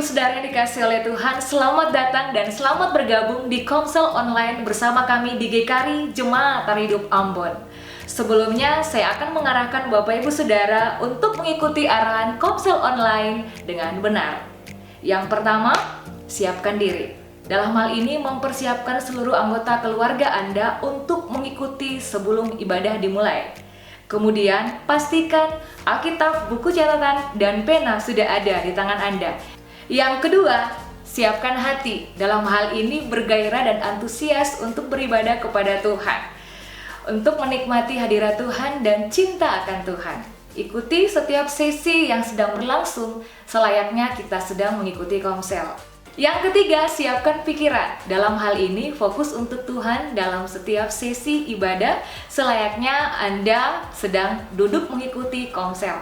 Ibu Saudara yang dikasihi oleh Tuhan, selamat datang dan selamat bergabung di Komsel Online bersama kami di GKRI Jemaat Hidup Ambon. Sebelumnya, saya akan mengarahkan Bapak Ibu Saudara untuk mengikuti arahan Komsel Online dengan benar. Yang pertama, siapkan diri. Dalam hal ini mempersiapkan seluruh anggota keluarga Anda untuk mengikuti sebelum ibadah dimulai. Kemudian, pastikan Alkitab, buku catatan, dan pena sudah ada di tangan Anda. Yang kedua, siapkan hati. Dalam hal ini bergairah dan antusias untuk beribadah kepada Tuhan, untuk menikmati hadirat Tuhan dan cinta akan Tuhan. Ikuti setiap sesi yang sedang berlangsung selayaknya kita sedang mengikuti komsel. Yang ketiga, siapkan pikiran. Dalam hal ini, fokus untuk Tuhan dalam setiap sesi ibadah selayaknya Anda sedang duduk mengikuti komsel.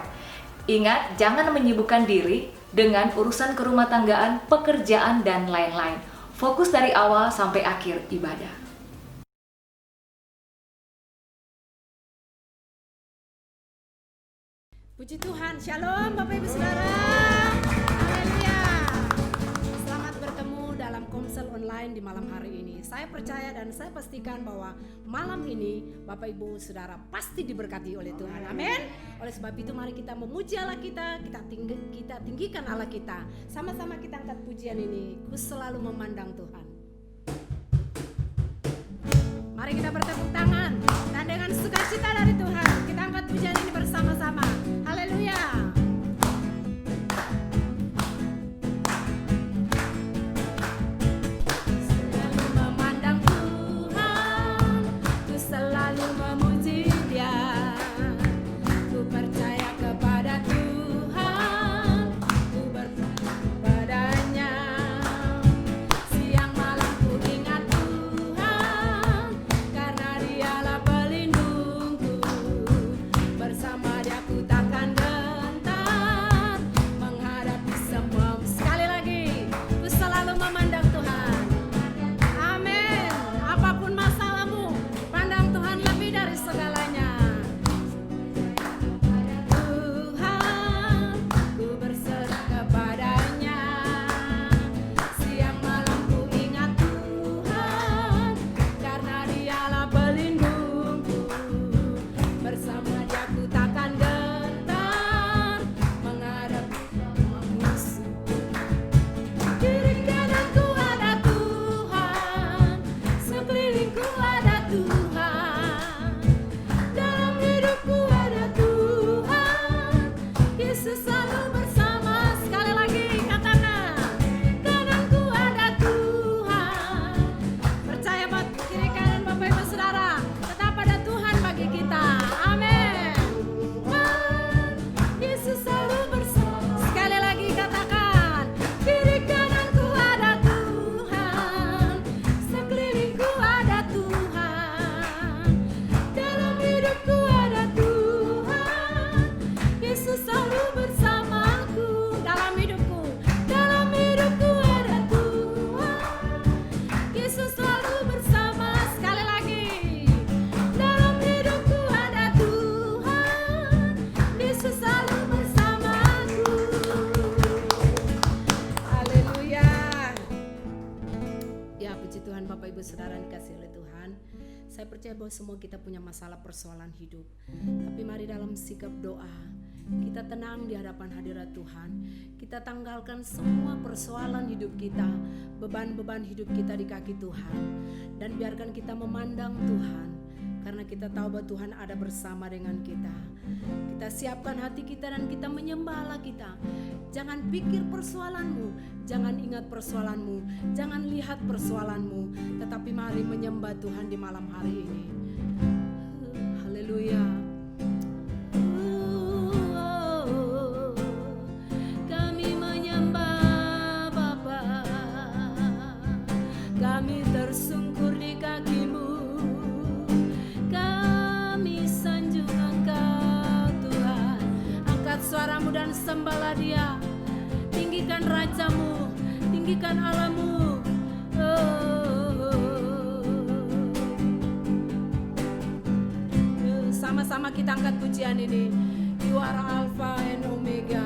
Ingat, jangan menyibukkan diri dengan urusan kerumah tanggaan, pekerjaan, dan lain-lain. Fokus dari awal sampai akhir ibadah. Puji Tuhan, Shalom Bapak Ibu Saudara. Haleluya. Selamat bertemu dalam Komsel Online di malam hari ini. Saya percaya dan saya pastikan bahwa malam ini Bapak Ibu Saudara pasti diberkati oleh Tuhan. Amin. Oleh sebab itu mari kita memuji Allah kita tinggikan Allah kita. Sama-sama kita angkat pujian ini. Ku selalu memandang Tuhan. Mari kita bertepuk tangan dan dengan sukacita dari Tuhan kita angkat pujian ini bersama-sama. Haleluya. Selalu memandang Tuhan, ku selalu memuji Dia. Ku percaya kepada Tuhan, ku berdoa kepadanya. Siang malam ku ingat Tuhan, karena Dialah pelindungku. Bersama Dia ku takkan gentar menghadapi semua. Sekali lagi, ku selalu memandang Tuhan. Amin. Apapun masalahmu, pandang Tuhan lebih dari segalanya. Tuhan, ku berserah kepadanya. Siang malam ku ingat Tuhan, karena Dialah pelindungku. Bersama Dia ku takkan gentar menghadapi musuh. Kiri kananku ada Tuhan, sekelilingku ada Tuhan, dalam hidupku ada Tuhan. Yesus selalu bersama. Sekali lagi katakan, kananku ada Tuhan. Percaya buat kiri kanan Bapak Ibu Saudara, tetap ada Tuhan bagi kita. Amin. Yesus selalu bersama. Sekali lagi katakan, kiri kananku ada Tuhan, sekelilingku ada Tuhan, dalam hidupku ada Tuhan. Yesus selalu bersamaku. Dalam hidupku ada Tuhan. Yesus selalu bersama. Sekali lagi, dalam hidupku ada Tuhan. Yesus selalu bersamaku. Haleluya. Ya, puji Tuhan Bapak Ibu Saudara yang dikasihi oleh Tuhan. Saya percaya bahwa semua kita punya masalah persoalan hidup. Tapi mari dalam sikap doa kita tenang di hadapan hadirat Tuhan. Kita tanggalkan semua persoalan hidup kita, beban-beban hidup kita di kaki Tuhan. Dan biarkan kita memandang Tuhan, karena kita tahu bahwa Tuhan ada bersama dengan kita. Kita siapkan hati kita dan kita menyembah Allah kita. Jangan pikir persoalanmu, jangan ingat persoalanmu, jangan lihat persoalanmu, tetapi mari menyembah Tuhan di malam hari ini. Haleluya. Kami menyembah Bapa, kami tersungkur di kaki-Mu, kami sanjung Engkau Tuhan. Angkat suaramu dan sembahlah Dia. Tinggikan Raja-Mu, tinggikan Allah-Mu. Sama-sama kita angkat pujian ini. You are Alpha and Omega.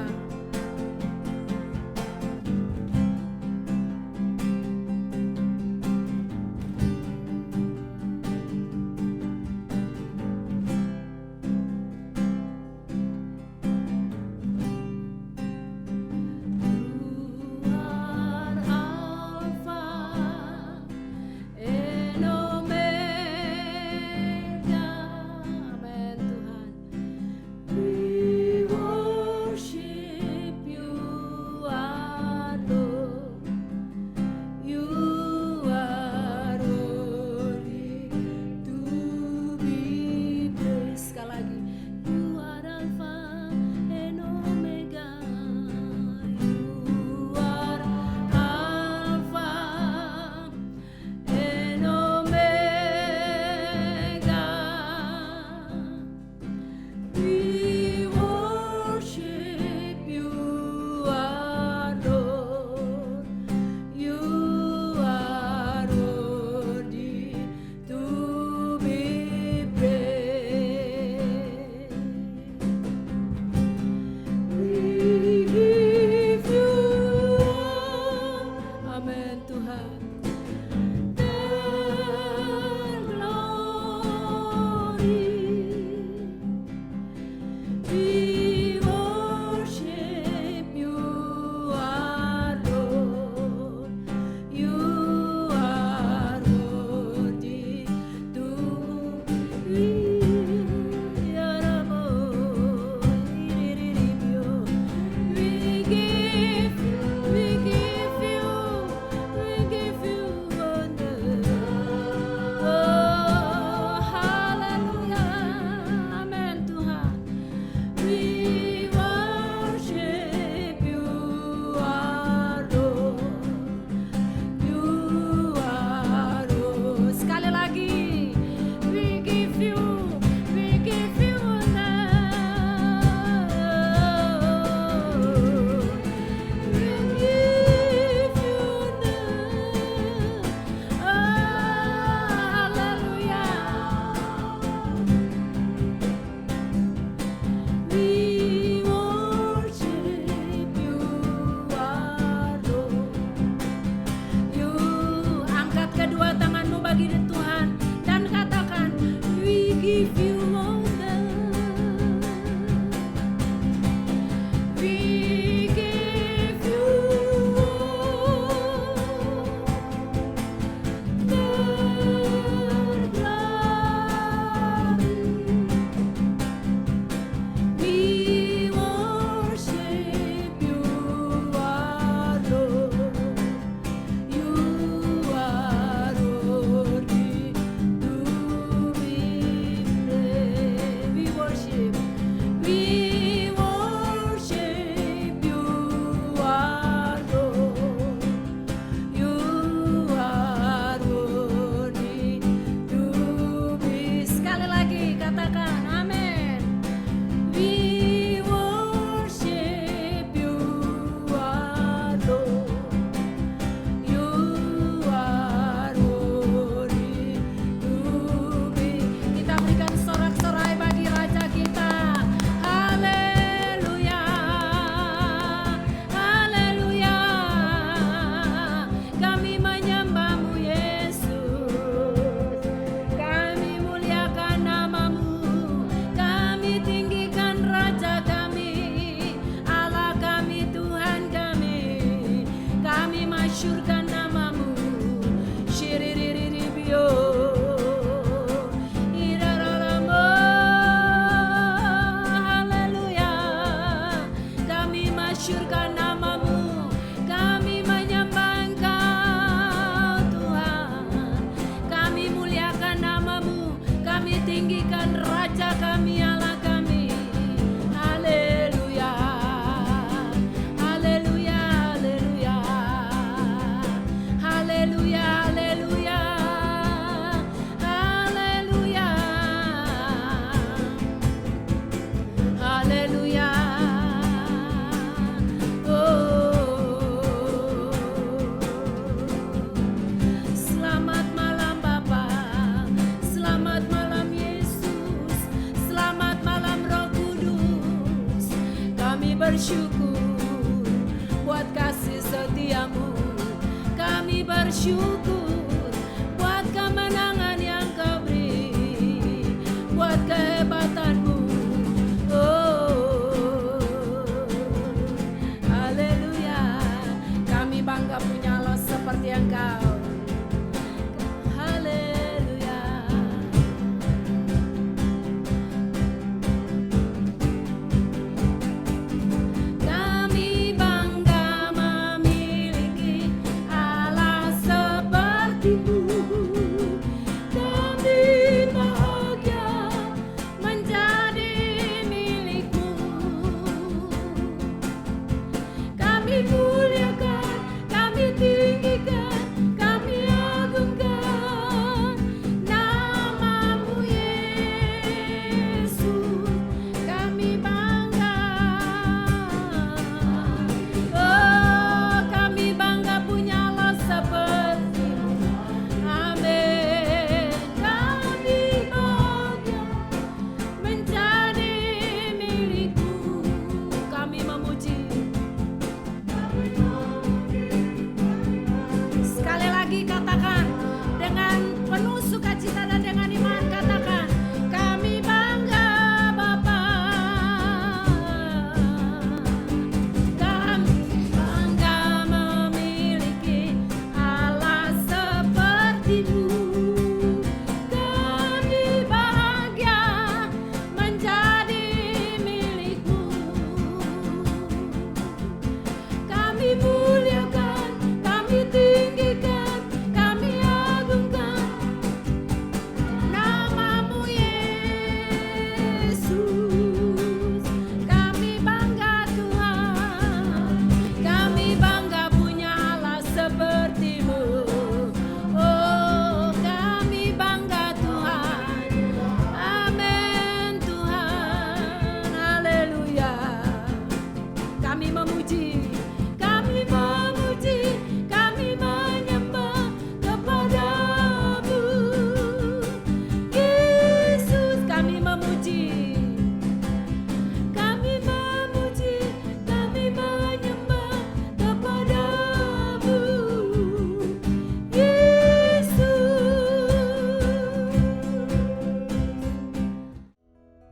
We worship you, our Lord. You are worthy to be adored. We give you honor. Oh, hallelujah. Amen, Tuhan. We worship you, our Lord. You are Lord. Sekali lagi, we give you honor. We give you honor. Oh, hallelujah. We worship you, our Lord. You angkat kedua tanganmu bagi Tuhan dan katakan, we give you honor. We give you glory. We worship you, our Lord. You are worthy to be praised. We worship you, our Lord. You are worthy to be. Sekali lagi katakan, amin. We worship you, our Lord. You are worthy to be. Kita berikan sorak-sorai bagi Raja kita. Haleluya, haleluya. Kami menyembahmu Yesus. Kami muliakan namamu. Kami tinggikan Raja kami, Allah kami, Tuhan kami. Kami masyurkan namamu. Shiririribio. Irararamo. Haleluya. Kami masyurkan namamu. Kami menyembah Engkau, Tuhan. Kami muliakan namamu. Kami tinggikan Raja kami, Allah kami. Haleluya. Haleluya, haleluya. Haleluya, haleluya. Haleluya. Haleluya. Oh. Selamat malam Bapa. Selamat malam Yesus. Selamat malam Roh Kudus. Kami bersyukur buat kasih setiamu. Kami bersyukur buat kemenangan yang Kau beri, buat kehebatanmu. Oh, haleluya. Kami bangga punya Allah seperti Engkau. Haleluya. Kami bangga memiliki Allah seperti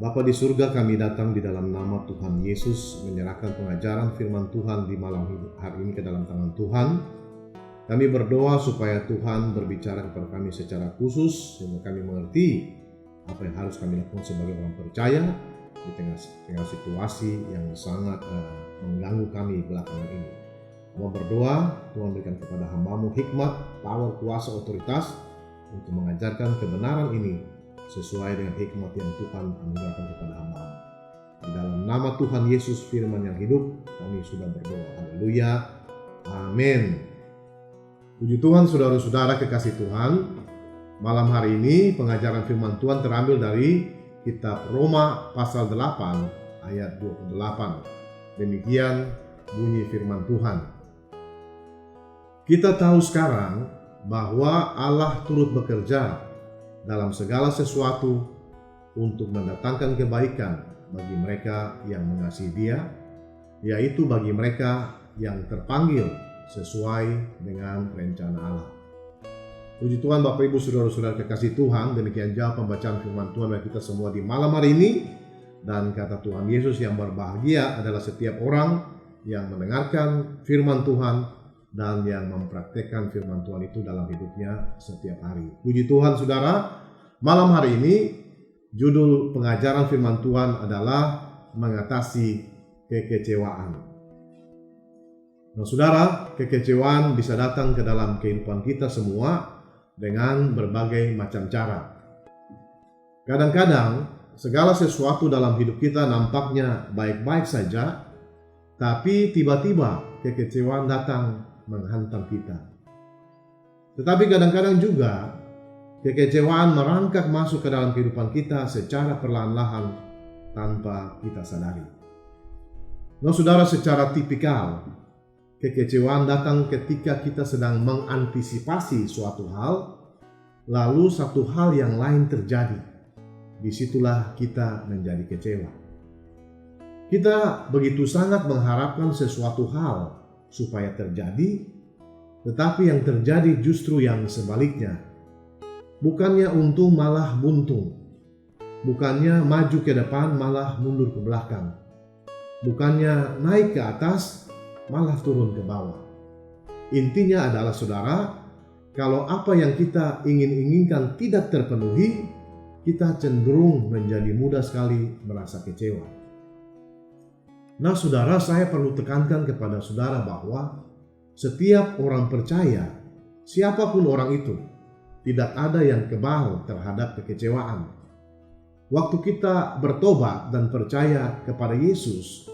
Bapa di surga, kami datang di dalam nama Tuhan Yesus menyerahkan pengajaran firman Tuhan di malam hari ini ke dalam tangan Tuhan. Kami berdoa supaya Tuhan berbicara kepada kami secara khusus sehingga kami mengerti apa yang harus kami lakukan sebagai orang percaya di tengah situasi yang sangat mengganggu kami belakangan ini. Kami berdoa Tuhan berikan kepada hamba-Mu hikmat, power, kuasa, otoritas untuk mengajarkan kebenaran ini sesuai dengan hikmat yang Tuhan anugerahkan kepada hamba-Mu. Di dalam nama Tuhan Yesus firman yang hidup, kami sudah berdoa. Haleluya. Amin. Puji Tuhan, saudara-saudara kekasih Tuhan. Malam hari ini pengajaran firman Tuhan terambil dari kitab Roma pasal 8 ayat 28. Demikian bunyi firman Tuhan. Kita tahu sekarang bahwa Allah turut bekerja dalam segala sesuatu untuk mendatangkan kebaikan bagi mereka yang mengasihi Dia, yaitu bagi mereka yang terpanggil sesuai dengan rencana Allah. Puji Tuhan, Bapak Ibu Saudara-saudara kekasih Tuhan, demikian jawab pembacaan firman Tuhan bagi kita semua di malam hari ini. Dan kata Tuhan Yesus, yang berbahagia adalah setiap orang yang mendengarkan firman Tuhan dan yang mempraktekkan firman Tuhan itu dalam hidupnya setiap hari. Puji Tuhan, saudara. Malam hari ini judul pengajaran firman Tuhan adalah mengatasi kekecewaan. Nah, saudara, kekecewaan bisa datang ke dalam kehidupan kita semua dengan berbagai macam cara. Kadang-kadang segala sesuatu dalam hidup kita nampaknya baik-baik saja, tapi tiba-tiba kekecewaan datang menghantam kita. Tetapi kadang-kadang juga kekecewaan merangkak masuk ke dalam kehidupan kita secara perlahan-lahan tanpa kita sadari. Nah, saudara, secara tipikal kekecewaan datang ketika kita sedang mengantisipasi suatu hal, lalu satu hal yang lain terjadi. Disitulah kita menjadi kecewa. Kita begitu sangat mengharapkan sesuatu hal supaya terjadi, tetapi yang terjadi justru yang sebaliknya. Bukannya untung malah buntung. Bukannya maju ke depan malah mundur ke belakang. Bukannya naik ke atas malah turun ke bawah. Intinya adalah, saudara, kalau apa yang kita inginkan tidak terpenuhi, kita cenderung menjadi mudah sekali merasa kecewa. Nah, saudara, saya perlu tekankan kepada saudara bahwa setiap orang percaya, siapapun orang itu, tidak ada yang kebal terhadap kekecewaan. Waktu kita bertobat dan percaya kepada Yesus,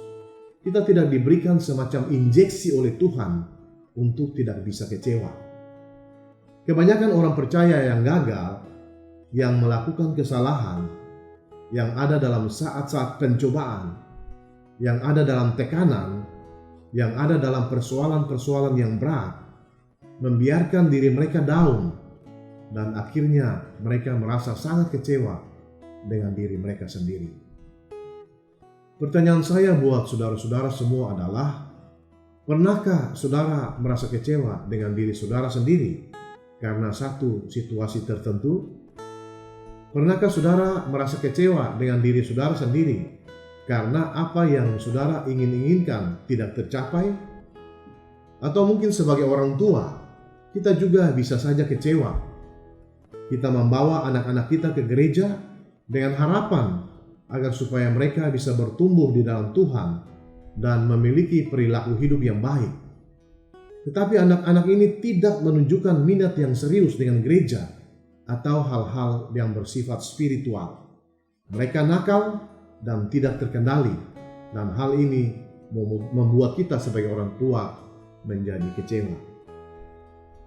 kita tidak diberikan semacam injeksi oleh Tuhan untuk tidak bisa kecewa. Kebanyakan orang percaya yang gagal, yang melakukan kesalahan, yang ada dalam saat-saat pencobaan, yang ada dalam tekanan, yang ada dalam persoalan-persoalan yang berat, membiarkan diri mereka down, dan akhirnya mereka merasa sangat kecewa dengan diri mereka sendiri. Pertanyaan saya buat saudara-saudara semua adalah, pernahkah saudara merasa kecewa dengan diri saudara sendiri karena satu situasi tertentu? Pernahkah saudara merasa kecewa dengan diri saudara sendiri karena apa yang saudara inginkan tidak tercapai? Atau mungkin sebagai orang tua, kita juga bisa saja kecewa. Kita membawa anak-anak kita ke gereja dengan harapan agar supaya mereka bisa bertumbuh di dalam Tuhan dan memiliki perilaku hidup yang baik. Tetapi anak-anak ini tidak menunjukkan minat yang serius dengan gereja atau hal-hal yang bersifat spiritual. Mereka nakal dan tidak terkendali, dan hal ini membuat kita sebagai orang tua menjadi kecewa.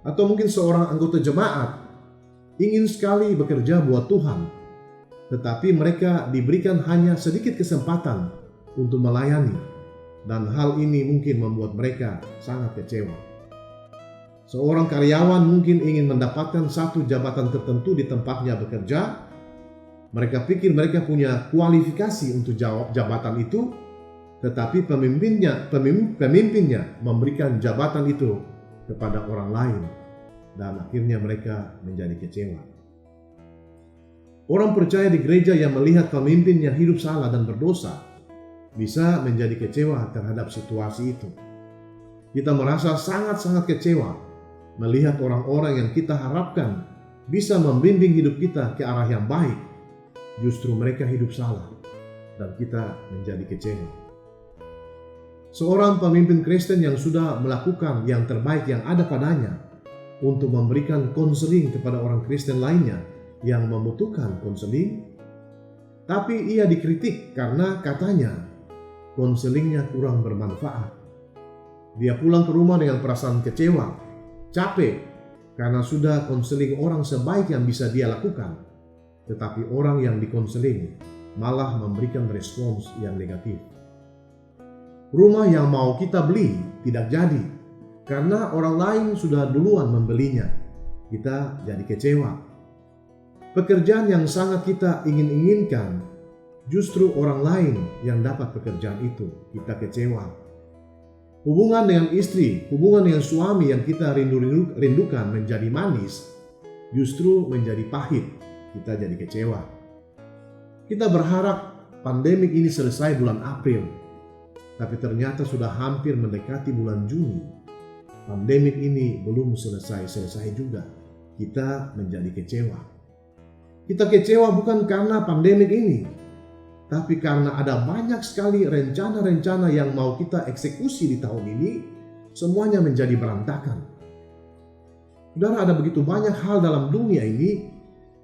Atau mungkin seorang anggota jemaat ingin sekali bekerja buat Tuhan, tetapi mereka diberikan hanya sedikit kesempatan untuk melayani, dan hal ini mungkin membuat mereka sangat kecewa. Seorang karyawan mungkin ingin mendapatkan satu jabatan tertentu di tempatnya bekerja. Mereka pikir mereka punya kualifikasi untuk jabatan itu, tetapi pemimpinnya memberikan jabatan itu kepada orang lain, dan akhirnya mereka menjadi kecewa. Orang percaya di gereja yang melihat pemimpin yang hidup salah dan berdosa bisa menjadi kecewa terhadap situasi itu. Kita merasa sangat-sangat kecewa melihat orang-orang yang kita harapkan bisa membimbing hidup kita ke arah yang baik. Justru mereka hidup salah dan kita menjadi kecewa. Seorang pemimpin Kristen yang sudah melakukan yang terbaik yang ada padanya untuk memberikan konseling kepada orang Kristen lainnya yang membutuhkan konseling, tapi ia dikritik karena katanya konselingnya kurang bermanfaat. Dia pulang ke rumah dengan perasaan kecewa, capek, karena sudah konseling orang sebaik yang bisa dia lakukan, tetapi orang yang dikonseling malah memberikan respons yang negatif. Rumah yang mau kita beli tidak jadi, karena orang lain sudah duluan membelinya. Kita jadi kecewa. Pekerjaan yang sangat kita ingin-inginkan, justru orang lain yang dapat pekerjaan itu. Kita kecewa. Hubungan dengan istri, hubungan dengan suami yang kita rindukan menjadi manis, justru menjadi pahit. Kita jadi kecewa. Kita berharap pandemik ini selesai bulan April, tapi ternyata sudah hampir mendekati bulan Juni. Pandemik ini belum selesai juga. Kita menjadi kecewa. Kita kecewa bukan karena pandemik ini, tapi karena ada banyak sekali rencana-rencana yang mau kita eksekusi di tahun ini, semuanya menjadi berantakan. Saudara, ada begitu banyak hal dalam dunia ini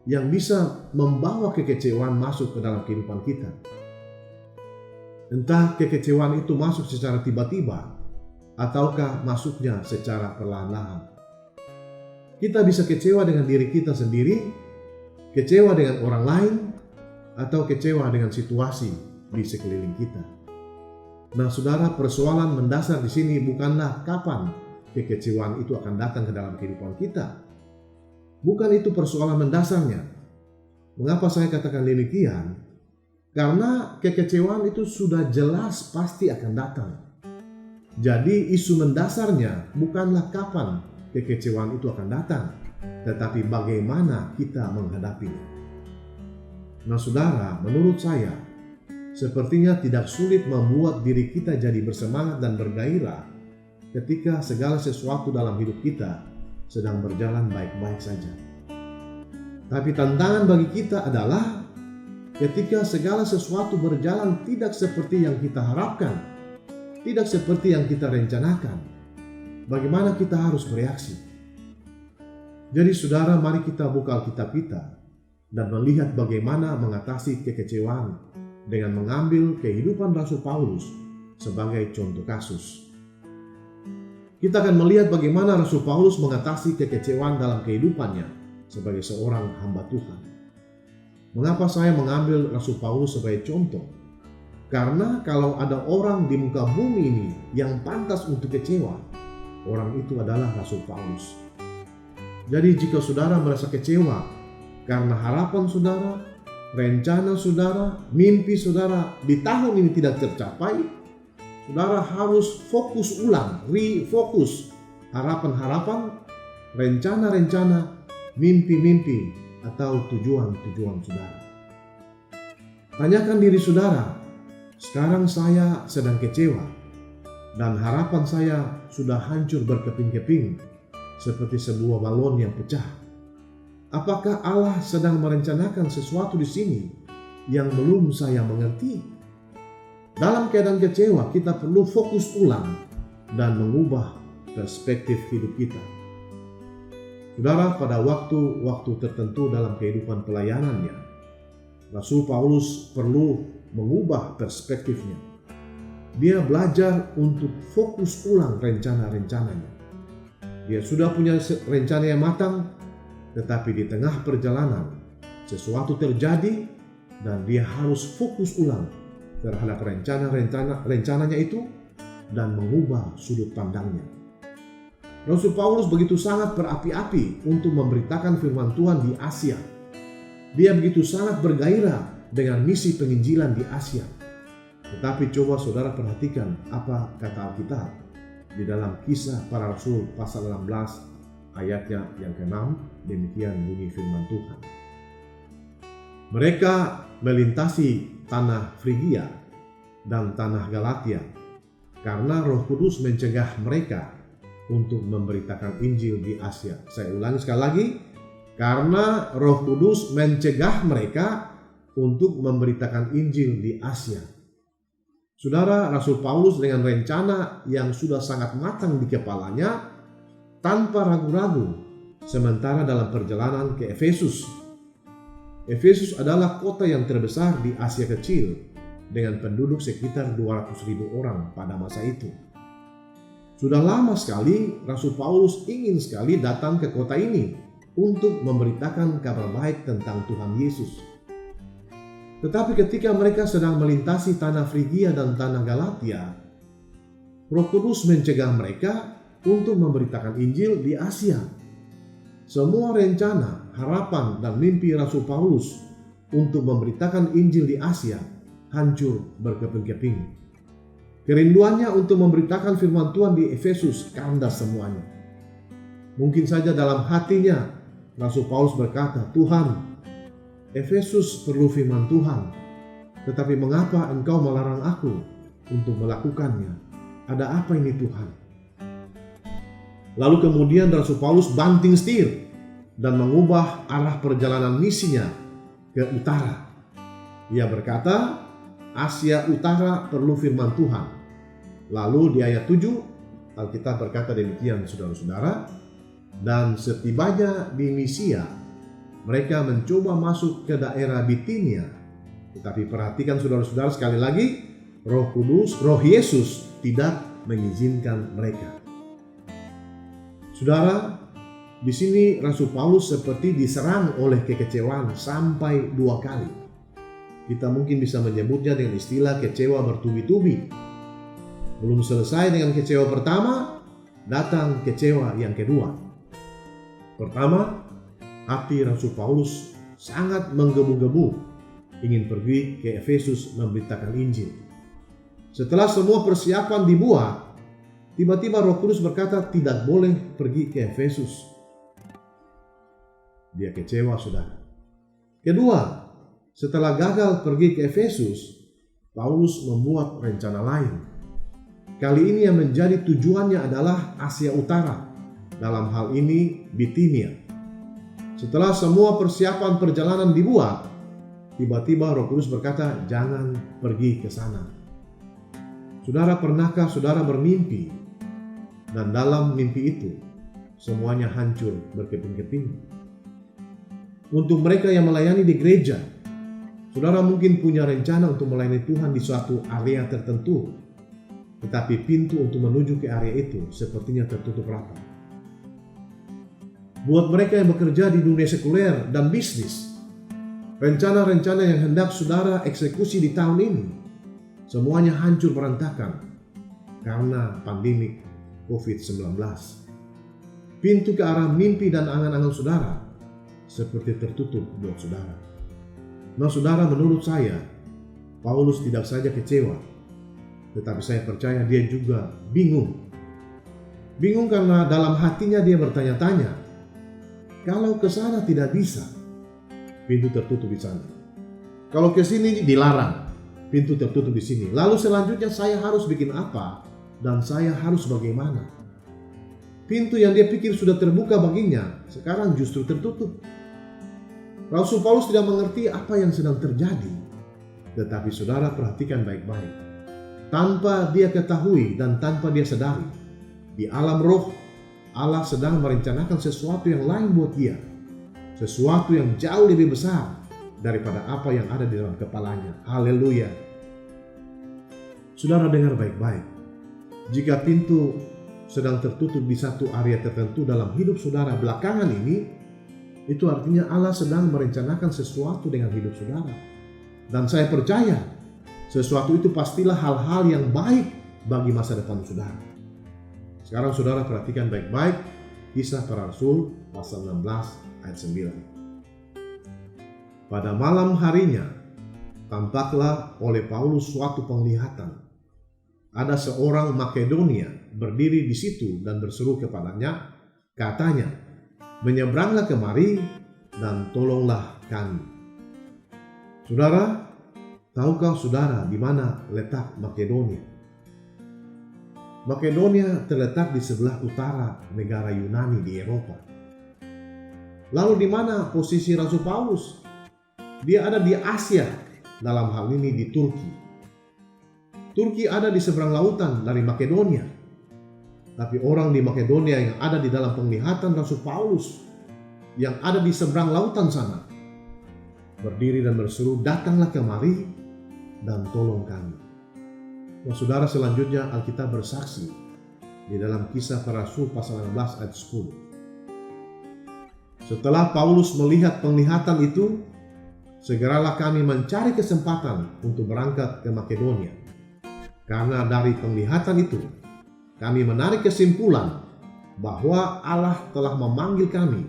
yang bisa membawa kekecewaan masuk ke dalam kehidupan kita. Entah kekecewaan itu masuk secara tiba-tiba, ataukah masuknya secara perlahan-lahan. Kita bisa kecewa dengan diri kita sendiri, kecewa dengan orang lain, atau kecewa dengan situasi di sekeliling kita. Nah, saudara, persoalan mendasar di sini bukanlah kapan kekecewaan itu akan datang ke dalam kehidupan kita. Bukan itu persoalan mendasarnya. Mengapa saya katakan demikian? Karena kekecewaan itu sudah jelas pasti akan datang. Jadi isu mendasarnya bukanlah kapan kekecewaan itu akan datang, tetapi bagaimana kita menghadapinya. Nah, saudara, menurut saya, sepertinya tidak sulit membuat diri kita jadi bersemangat dan bergairah ketika segala sesuatu dalam hidup kita sedang berjalan baik-baik saja. Tapi tantangan bagi kita adalah ketika segala sesuatu berjalan tidak seperti yang kita harapkan, tidak seperti yang kita rencanakan, bagaimana kita harus bereaksi? Jadi saudara, mari kita buka Alkitab kita dan melihat bagaimana mengatasi kekecewaan dengan mengambil kehidupan Rasul Paulus sebagai contoh kasus. Kita akan melihat bagaimana Rasul Paulus mengatasi kekecewaan dalam kehidupannya sebagai seorang hamba Tuhan. Mengapa saya mengambil Rasul Paulus sebagai contoh? Karena kalau ada orang di muka bumi ini yang pantas untuk kecewa, orang itu adalah Rasul Paulus. Jadi jika saudara merasa kecewa karena harapan saudara, rencana saudara, mimpi saudara di tahun ini tidak tercapai, saudara harus fokus ulang, refocus harapan-harapan, rencana-rencana, mimpi-mimpi atau tujuan-tujuan saudara. Tanyakan diri saudara, sekarang saya sedang kecewa dan harapan saya sudah hancur berkeping-keping seperti sebuah balon yang pecah. Apakah Allah sedang merencanakan sesuatu di sini yang belum saya mengerti? Dalam keadaan kecewa, kita perlu fokus ulang dan mengubah perspektif hidup kita. Saudara, pada waktu-waktu tertentu dalam kehidupan pelayanannya, Rasul Paulus perlu mengubah perspektifnya. Dia belajar untuk fokus ulang rencana-rencananya. Dia sudah punya rencana yang matang, tetapi di tengah perjalanan sesuatu terjadi dan dia harus fokus ulang terhadap rencananya itu dan mengubah sudut pandangnya. Rasul Paulus begitu sangat berapi-api untuk memberitakan firman Tuhan di Asia. Dia begitu sangat bergairah dengan misi penginjilan di Asia. Tetapi coba saudara perhatikan apa kata Alkitab di dalam Kisah Para Rasul pasal 16 ayatnya yang ke-6, demikian bunyi firman Tuhan. Mereka melintasi tanah Frigia dan tanah Galatia karena Roh Kudus mencegah mereka untuk memberitakan Injil di Asia. Saya ulangi sekali lagi, karena Roh Kudus mencegah mereka untuk memberitakan Injil di Asia. Saudara, Rasul Paulus dengan rencana yang sudah sangat matang di kepalanya, tanpa ragu-ragu, sementara dalam perjalanan ke Efesus. Efesus adalah kota yang terbesar di Asia Kecil dengan penduduk sekitar 200.000 orang pada masa itu. Sudah lama sekali Rasul Paulus ingin sekali datang ke kota ini untuk memberitakan kabar baik tentang Tuhan Yesus. Tetapi ketika mereka sedang melintasi tanah Frigia dan tanah Galatia, Roh Kudus mencegah mereka untuk memberitakan Injil di Asia. Semua rencana, harapan, dan mimpi Rasul Paulus untuk memberitakan Injil di Asia hancur berkeping-keping. Kerinduannya untuk memberitakan firman Tuhan di Efesus kandas semuanya. Mungkin saja dalam hatinya Rasul Paulus berkata, "Tuhan, Efesus perlu firman Tuhan, tetapi mengapa engkau melarang aku untuk melakukannya? Ada apa ini Tuhan?" Lalu kemudian Rasul Paulus banting setir dan mengubah arah perjalanan misinya ke utara. Ia berkata, Asia Utara perlu firman Tuhan. Lalu di ayat 7, Alkitab berkata demikian, saudara-saudara, dan setibanya di Misia, mereka mencoba masuk ke daerah Bitinia. Tetapi perhatikan saudara-saudara sekali lagi, Roh Kudus, Roh Yesus tidak mengizinkan mereka. Saudara, di sini Rasul Paulus seperti diserang oleh kekecewaan sampai 2 kali. Kita mungkin bisa menyebutnya dengan istilah kecewa bertubi-tubi. Belum selesai dengan kecewa pertama, datang kecewa yang kedua. Pertama, hati Rasul Paulus sangat menggebu-gebu ingin pergi ke Efesus memberitakan Injil. Setelah semua persiapan dibuat, tiba-tiba Roh Kudus berkata tidak boleh pergi ke Efesus. Dia kecewa, saudara. Kedua, setelah gagal pergi ke Efesus, Paulus membuat rencana lain. Kali ini yang menjadi tujuannya adalah Asia Utara, dalam hal ini Bitinia. Setelah semua persiapan perjalanan dibuat, tiba-tiba Roh Kudus berkata, jangan pergi ke sana. Saudara, pernahkah saudara bermimpi dan dalam mimpi itu semuanya hancur berkeping-keping? Untuk mereka yang melayani di gereja, saudara mungkin punya rencana untuk melayani Tuhan di suatu area tertentu, tetapi pintu untuk menuju ke area itu sepertinya tertutup rapat. Buat mereka yang bekerja di dunia sekuler dan bisnis, rencana-rencana yang hendak saudara eksekusi di tahun ini, semuanya hancur berantakan karena pandemi COVID-19. Pintu ke arah mimpi dan angan-angan saudara seperti tertutup buat saudara. Nah saudara, menurut saya, Paulus tidak saja kecewa, tetapi saya percaya dia juga bingung. Bingung karena dalam hatinya dia bertanya-tanya, kalau ke sana tidak bisa, pintu tertutup di sana. Kalau ke sini dilarang, pintu tertutup di sini. Lalu selanjutnya saya harus bikin apa? Dan saya harus bagaimana? Pintu yang dia pikir sudah terbuka baginya, sekarang justru tertutup. Rasul Paulus tidak mengerti apa yang sedang terjadi. Tetapi saudara perhatikan baik-baik. Tanpa dia ketahui dan tanpa dia sadari, di alam roh, Allah sedang merencanakan sesuatu yang lain buat dia. Sesuatu yang jauh lebih besar daripada apa yang ada di dalam kepalanya. Haleluya. Saudara dengar baik-baik. Jika pintu sedang tertutup di satu area tertentu dalam hidup saudara belakangan ini, itu artinya Allah sedang merencanakan sesuatu dengan hidup saudara. Dan saya percaya sesuatu itu pastilah hal-hal yang baik bagi masa depan saudara. Sekarang saudara perhatikan baik-baik Kisah Para Rasul pasal 16 ayat 9. Pada malam harinya tampaklah oleh Paulus suatu penglihatan. Ada seorang Makedonia berdiri di situ dan berseru kepadanya, katanya, menyeberanglah kemari dan tolonglah kami. Saudara, tahukah saudara di mana letak Makedonia? Makedonia terletak di sebelah utara negara Yunani di Eropa. Lalu di mana posisi Rasul Paulus? Dia ada di Asia, dalam hal ini di Turki. Turki ada di seberang lautan dari Makedonia. Tapi orang di Makedonia yang ada di dalam penglihatan Rasul Paulus, yang ada di seberang lautan sana, berdiri dan berseru, "Datanglah kemari dan tolong kami." Nah, saudara, selanjutnya Alkitab bersaksi di dalam Kisah Para Rasul pasal 16 ayat 10. Setelah Paulus melihat penglihatan itu, segeralah kami mencari kesempatan untuk berangkat ke Makedonia. Karena dari penglihatan itu, kami menarik kesimpulan bahwa Allah telah memanggil kami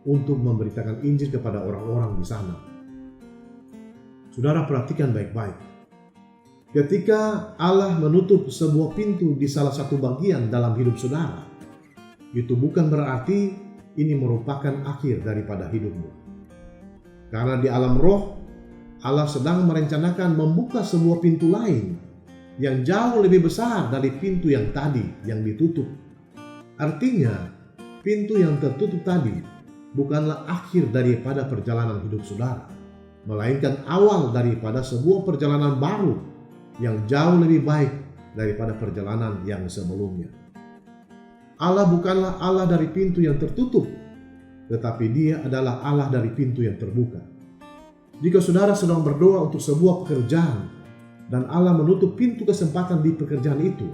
untuk memberitakan Injil kepada orang-orang di sana. Saudara, perhatikan baik-baik. Ketika Allah menutup sebuah pintu di salah satu bagian dalam hidup saudara, itu bukan berarti ini merupakan akhir daripada hidupmu. Karena di alam roh, Allah sedang merencanakan membuka sebuah pintu lain yang jauh lebih besar dari pintu yang tadi yang ditutup. Artinya, pintu yang tertutup tadi bukanlah akhir daripada perjalanan hidup saudara, melainkan awal daripada sebuah perjalanan baru yang jauh lebih baik daripada perjalanan yang sebelumnya. Allah bukanlah Allah dari pintu yang tertutup, tetapi Dia adalah Allah dari pintu yang terbuka. Jika saudara sedang berdoa untuk sebuah pekerjaan dan Allah menutup pintu kesempatan di pekerjaan itu,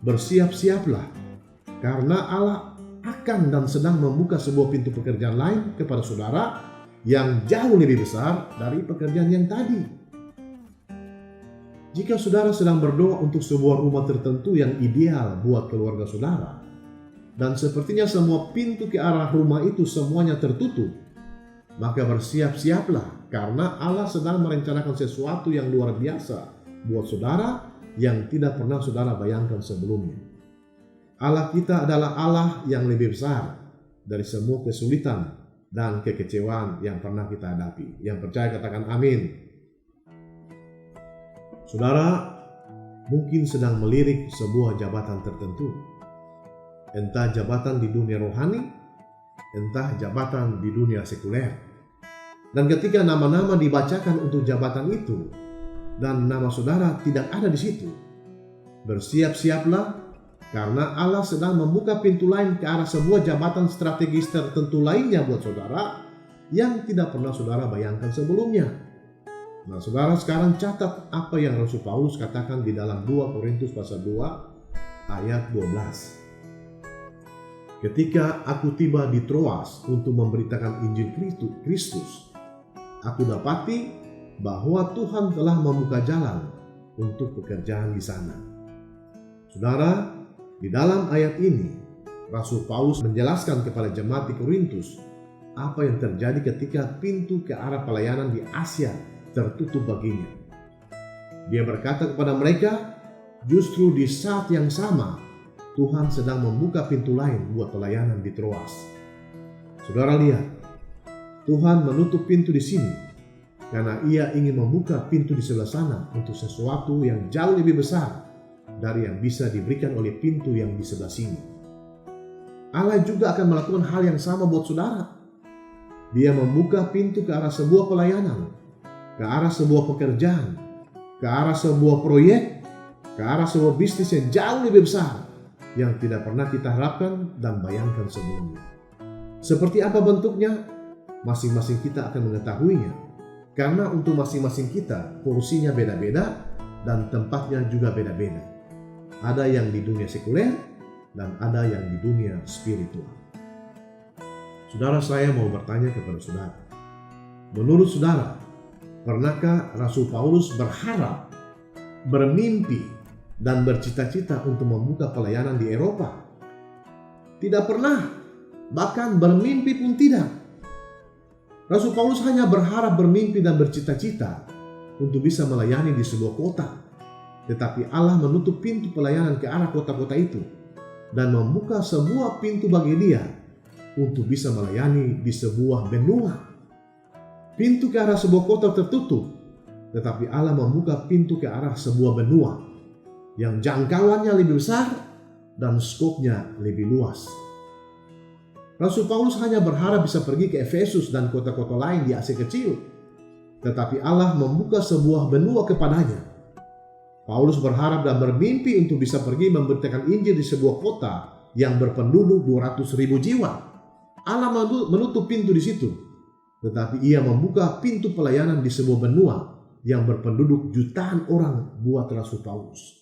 bersiap-siaplah, karena Allah akan dan sedang membuka sebuah pintu pekerjaan lain kepada saudara yang jauh lebih besar dari pekerjaan yang tadi. Jika saudara sedang berdoa untuk sebuah rumah tertentu yang ideal buat keluarga saudara, dan sepertinya semua pintu ke arah rumah itu semuanya tertutup, maka bersiap-siaplah, karena Allah sedang merencanakan sesuatu yang luar biasa buat saudara yang tidak pernah saudara bayangkan sebelumnya. Allah kita adalah Allah yang lebih besar dari semua kesulitan dan kekecewaan yang pernah kita hadapi. Yang percaya katakan amin. Saudara mungkin sedang melirik sebuah jabatan tertentu. Entah jabatan di dunia rohani, entah jabatan di dunia sekuler. Dan ketika nama-nama dibacakan untuk jabatan itu, dan nama saudara tidak ada di situ, bersiap-siaplah, karena Allah sedang membuka pintu lain ke arah sebuah jabatan strategis tertentu lainnya buat saudara yang tidak pernah saudara bayangkan sebelumnya. Nah, saudara sekarang catat apa yang Rasul Paulus katakan di dalam 2 Korintus pasal 2 ayat 12. Ketika aku tiba di Troas untuk memberitakan Injil Kristus, aku dapati bahwa Tuhan telah membuka jalan untuk pekerjaan di sana. Saudara, di dalam ayat ini, Rasul Paulus menjelaskan kepada jemaat di Korintus apa yang terjadi ketika pintu ke arah pelayanan di Asia tertutup baginya. Dia berkata kepada mereka, justru di saat yang sama, Tuhan sedang membuka pintu lain buat pelayanan di Troas. Saudara lihat, Tuhan menutup pintu di sini karena Ia ingin membuka pintu di sebelah sana untuk sesuatu yang jauh lebih besar dari yang bisa diberikan oleh pintu yang di sebelah sini. Allah juga akan melakukan hal yang sama buat saudara. Dia membuka pintu ke arah sebuah pelayanan, ke arah sebuah pekerjaan, ke arah sebuah proyek, ke arah sebuah bisnis yang jauh lebih besar yang tidak pernah kita harapkan dan bayangkan sebelumnya. Seperti apa bentuknya? Masing-masing kita akan mengetahuinya, karena untuk masing-masing kita porsinya beda-beda dan tempatnya juga beda-beda. Ada yang di dunia sekuler dan ada yang di dunia spiritual. Saudara, saya mau bertanya kepada saudara. Menurut saudara, pernahkah Rasul Paulus berharap, bermimpi, dan bercita-cita untuk membuka pelayanan di Eropa? Tidak pernah, bahkan bermimpi pun tidak. Rasul Paulus hanya berharap, bermimpi, dan bercita-cita untuk bisa melayani di sebuah kota. Tetapi Allah menutup pintu pelayanan ke arah kota-kota itu dan membuka sebuah pintu bagi dia untuk bisa melayani di sebuah benua. Pintu ke arah sebuah kota tertutup, tetapi Allah membuka pintu ke arah sebuah benua yang jangkauannya lebih besar dan skopnya lebih luas. Rasul Paulus hanya berharap bisa pergi ke Efesus dan kota-kota lain di Asia Kecil, tetapi Allah membuka sebuah benua kepadanya. Paulus berharap dan bermimpi untuk bisa pergi memberitakan Injil di sebuah kota yang berpenduduk 200.000 jiwa. Allah menutup pintu di situ, tetapi ia membuka pintu pelayanan di sebuah benua yang berpenduduk jutaan orang buat Rasul Paulus.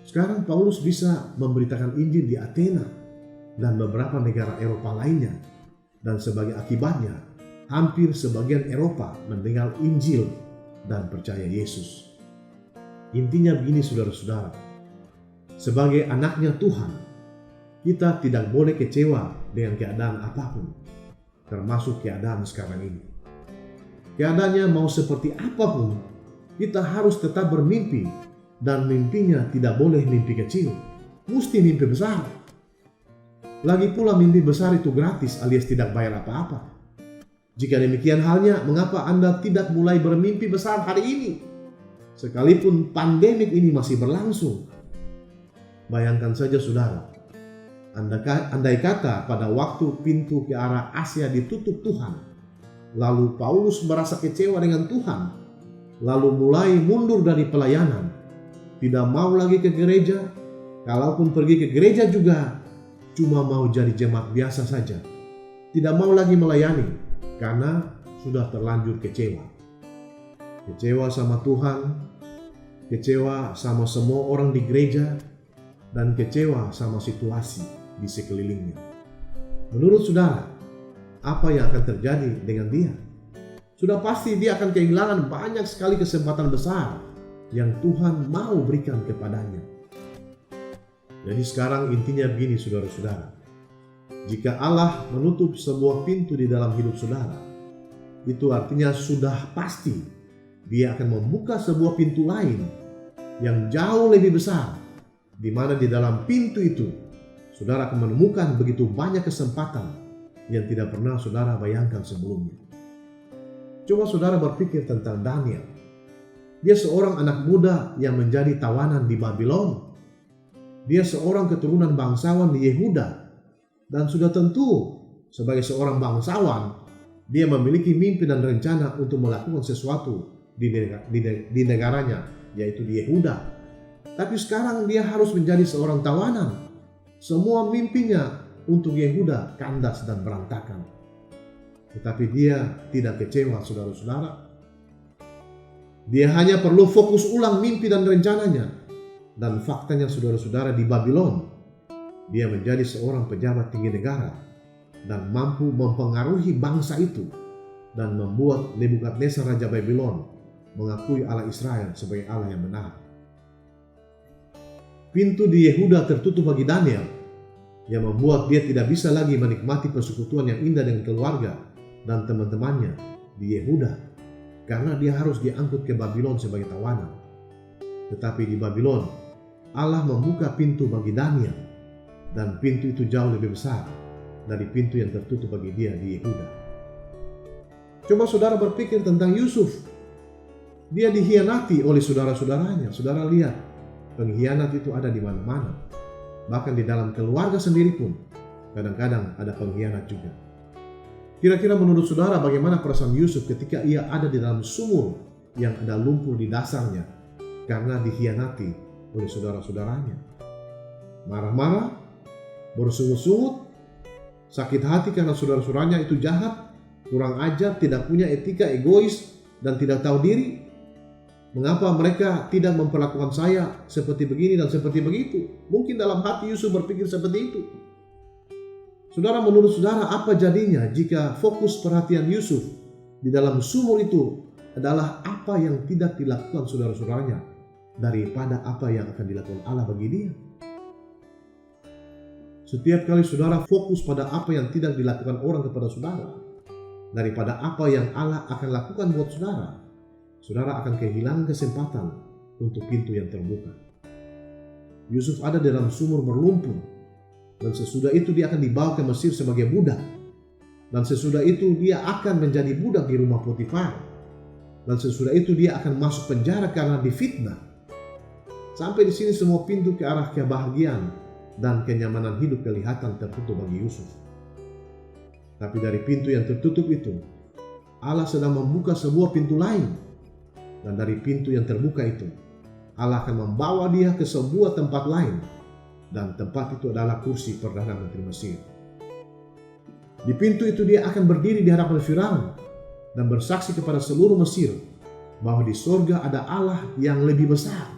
Sekarang Paulus bisa memberitakan Injil di Athena dan beberapa negara Eropa lainnya, dan sebagai akibatnya hampir sebagian Eropa mendengar Injil dan percaya Yesus. Intinya begini saudara-saudara, sebagai anaknya Tuhan, kita tidak boleh kecewa dengan keadaan apapun, termasuk keadaan sekarang ini. Keadaannya mau seperti apapun, kita harus tetap bermimpi, dan mimpinya tidak boleh mimpi kecil, mesti mimpi besar. Lagi pula mimpi besar itu gratis alias tidak bayar apa-apa. Jika demikian halnya, mengapa Anda tidak mulai bermimpi besar hari ini? Sekalipun pandemik ini masih berlangsung. Bayangkan saja saudara, andai kata pada waktu pintu ke arah Asia ditutup Tuhan, lalu Paulus merasa kecewa dengan Tuhan, lalu mulai mundur dari pelayanan, tidak mau lagi ke gereja, kalaupun pergi ke gereja juga cuma mau jadi jemaat biasa saja, tidak mau lagi melayani karena sudah terlanjur kecewa. Kecewa sama Tuhan, kecewa sama semua orang di gereja, dan kecewa sama situasi di sekelilingnya. Menurut saudara, apa yang akan terjadi dengan dia? Sudah pasti dia akan kehilangan banyak sekali kesempatan besar yang Tuhan mau berikan kepadanya. Jadi sekarang intinya begini saudara-saudara, jika Allah menutup sebuah pintu di dalam hidup saudara, itu artinya sudah pasti Dia akan membuka sebuah pintu lain yang jauh lebih besar, di mana di dalam pintu itu saudara akan menemukan begitu banyak kesempatan yang tidak pernah saudara bayangkan sebelumnya. Coba saudara berpikir tentang Daniel. Dia seorang anak muda yang menjadi tawanan di Babylon. Dia seorang keturunan bangsawan di Yehuda, dan sudah tentu sebagai seorang bangsawan dia memiliki mimpi dan rencana untuk melakukan sesuatu di negaranya, yaitu di Yehuda. Tapi sekarang dia harus menjadi seorang tawanan. Semua mimpinya untuk Yehuda kandas dan berantakan. Tetapi dia tidak kecewa saudara-saudara. Dia hanya perlu fokus ulang mimpi dan rencananya. Dan faktanya saudara-saudara, di Babylon dia menjadi seorang pejabat tinggi negara dan mampu mempengaruhi bangsa itu dan membuat Nebukadnezar Raja Babylon mengakui Allah Israel sebagai Allah yang benar. Pintu di Yehuda tertutup bagi Daniel yang membuat dia tidak bisa lagi menikmati persekutuan yang indah dengan keluarga dan teman-temannya di Yehuda karena dia harus diangkut ke Babylon sebagai tawanan. Tetapi di Babylon Allah membuka pintu bagi Daniel, dan pintu itu jauh lebih besar dari pintu yang tertutup bagi dia di Yehuda. Coba saudara berpikir tentang Yusuf. Dia dikhianati oleh saudara-saudaranya. Saudara lihat, pengkhianat itu ada di mana-mana. Bahkan di dalam keluarga sendiri pun kadang-kadang ada pengkhianat juga. Kira-kira menurut saudara bagaimana perasaan Yusuf ketika ia ada di dalam sumur yang ada lumpur di dasarnya karena dikhianati oleh saudara-saudaranya? Marah-marah, bersungut-sungut, sakit hati karena saudara-saudaranya itu jahat, kurang ajar, tidak punya etika, egois, dan tidak tahu diri. Mengapa mereka tidak memperlakukan saya seperti begini dan seperti begitu? Mungkin dalam hati Yusuf berpikir seperti itu. Saudara, menurut saudara apa jadinya jika fokus perhatian Yusuf di dalam sumur itu adalah apa yang tidak dilakukan saudara-saudaranya daripada apa yang akan dilakukan Allah bagi dia? Setiap kali saudara fokus pada apa yang tidak dilakukan orang kepada saudara daripada apa yang Allah akan lakukan buat saudara, saudara akan kehilangan kesempatan untuk pintu yang terbuka. Yusuf ada dalam sumur berlumpur, dan sesudah itu dia akan dibawa ke Mesir sebagai budak. Dan sesudah itu dia akan menjadi budak di rumah Potifar. Dan sesudah itu dia akan masuk penjara karena difitnah. Sampai di sini semua pintu ke arah kebahagiaan dan kenyamanan hidup kelihatan tertutup bagi Yusuf. Tapi dari pintu yang tertutup itu, Allah sedang membuka sebuah pintu lain. Dan dari pintu yang terbuka itu, Allah akan membawa dia ke sebuah tempat lain. Dan tempat itu adalah kursi Perdana Menteri Mesir. Di pintu itu dia akan berdiri di hadapan Firaun dan bersaksi kepada seluruh Mesir bahwa di sorga ada Allah yang lebih besar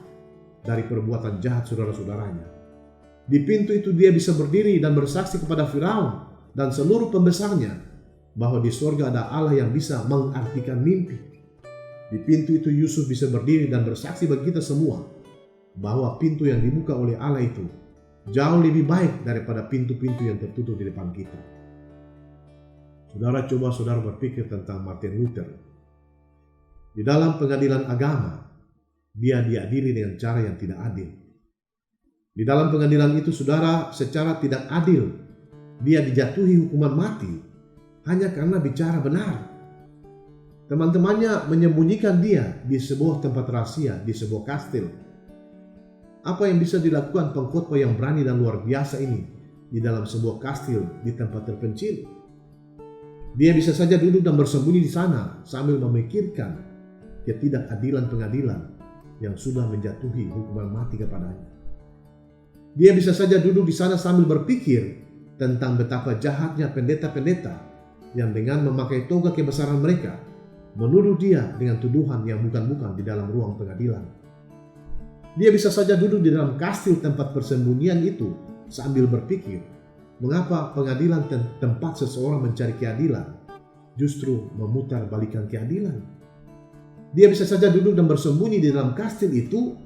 dari perbuatan jahat saudara-saudaranya. Di pintu itu dia bisa berdiri dan bersaksi kepada Firaun dan seluruh pembesarnya bahwa di sorga ada Allah yang bisa mengartikan mimpi. Di pintu itu Yusuf bisa berdiri dan bersaksi bagi kita semua bahwa pintu yang dibuka oleh Allah itu jauh lebih baik daripada pintu-pintu yang tertutup di depan kita. Saudara berpikir tentang Martin Luther. Di dalam pengadilan agama, dia diadili dengan cara yang tidak adil. Di dalam pengadilan itu saudara, secara tidak adil, dia dijatuhi hukuman mati hanya karena bicara benar. Teman-temannya menyembunyikan dia di sebuah tempat rahasia, di sebuah kastil. Apa yang bisa dilakukan pengkhotbah yang berani dan luar biasa ini di dalam sebuah kastil di tempat terpencil? Dia bisa saja duduk dan bersembunyi di sana sambil memikirkan ketidakadilan pengadilan yang sudah menjatuhi hukuman mati kepadanya. Dia bisa saja duduk di sana sambil berpikir tentang betapa jahatnya pendeta-pendeta yang dengan memakai toga kebesaran mereka menuduh dia dengan tuduhan yang bukan-bukan di dalam ruang pengadilan. Dia bisa saja duduk di dalam kastil tempat persembunyian itu sambil berpikir, mengapa pengadilan tempat seseorang mencari keadilan justru memutar balikan keadilan. Dia bisa saja duduk dan bersembunyi di dalam kastil itu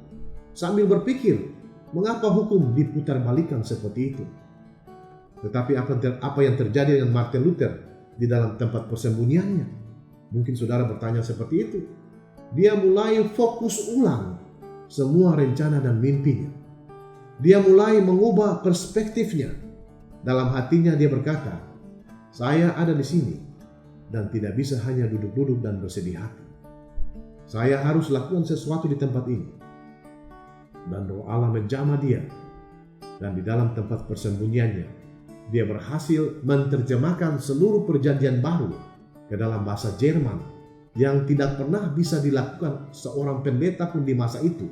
sambil berpikir, mengapa hukum diputar balikan seperti itu. Tetapi apa yang terjadi dengan Martin Luther di dalam tempat persembunyiannya? Mungkin saudara bertanya seperti itu. Dia mulai fokus ulang semua rencana dan mimpinya. Dia mulai mengubah perspektifnya. Dalam hatinya dia berkata, saya ada di sini dan tidak bisa hanya duduk-duduk dan bersedih hati. Saya harus lakukan sesuatu di tempat ini. Dan Roh Allah menjamah dia. Dan di dalam tempat persembunyiannya, dia berhasil menerjemahkan seluruh perjanjian baru ke dalam bahasa Jerman yang tidak pernah bisa dilakukan seorang pendeta pun di masa itu,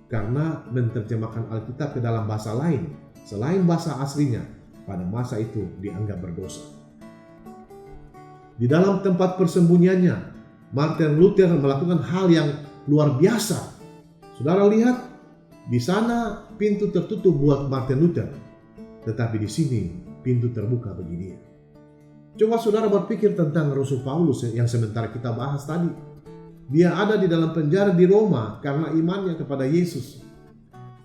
karena menerjemahkan Alkitab ke dalam bahasa lain selain bahasa aslinya pada masa itu dianggap berdosa. Di dalam tempat persembunyiannya, Martin Luther melakukan hal yang luar biasa. Saudara lihat, di sana pintu tertutup buat Martin Luther, tetapi di sini pintu terbuka bagi dia. Coba saudara berpikir tentang Rasul Paulus yang sementara kita bahas tadi. Dia ada di dalam penjara di Roma karena imannya kepada Yesus.